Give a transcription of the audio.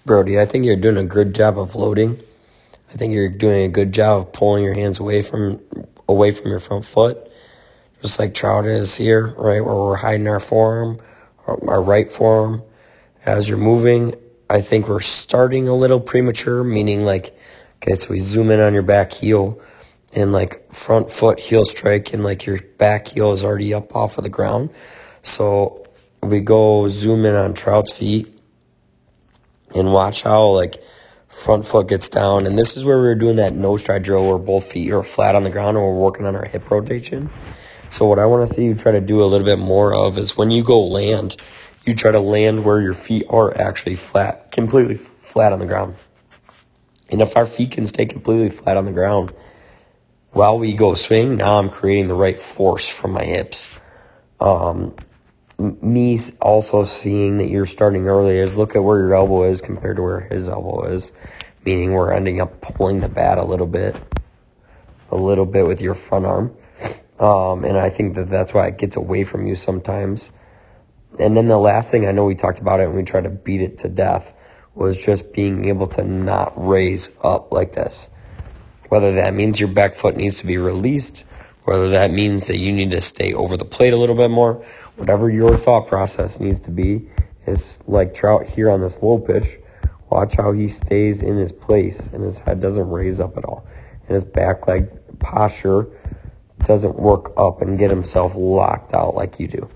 Brodie, I think you're doing a good job of loading. I think you're doing a good job of pulling your hands away from your front foot, just like Trout is here, right, where we're hiding our forearm, our right forearm. As you're moving, I think we're starting a little premature, meaning like, okay, so we zoom in on your back heel and like front foot heel strike, and like your back heel is already up off of the ground. So we go zoom in on Trout's feet and watch how like front foot gets down. And this is where we were doing that nose stride drill where both feet are flat on the ground and we're working on our hip rotation. So what I want to see you try to do a little bit more of is when you go land, you try to land where your feet are actually flat, completely flat on the ground. And if our feet can stay completely flat on the ground while we go swing, now I'm creating the right force from my hips. Me also seeing that you're starting early is look at where your elbow is compared to where his elbow is, meaning we're ending up pulling the bat a little bit with your front arm. And I think that's why it gets away from you sometimes. And then the last thing, I know we talked about it and we tried to beat it to death, was just being able to not raise up like this. Whether that means your back foot needs to be released, whether that means that you need to stay over the plate a little bit more, whatever your thought process needs to be, is like Trout here on this low pitch. Watch how he stays in his place and his head doesn't raise up at all. And his back leg posture doesn't work up and get himself locked out like you do.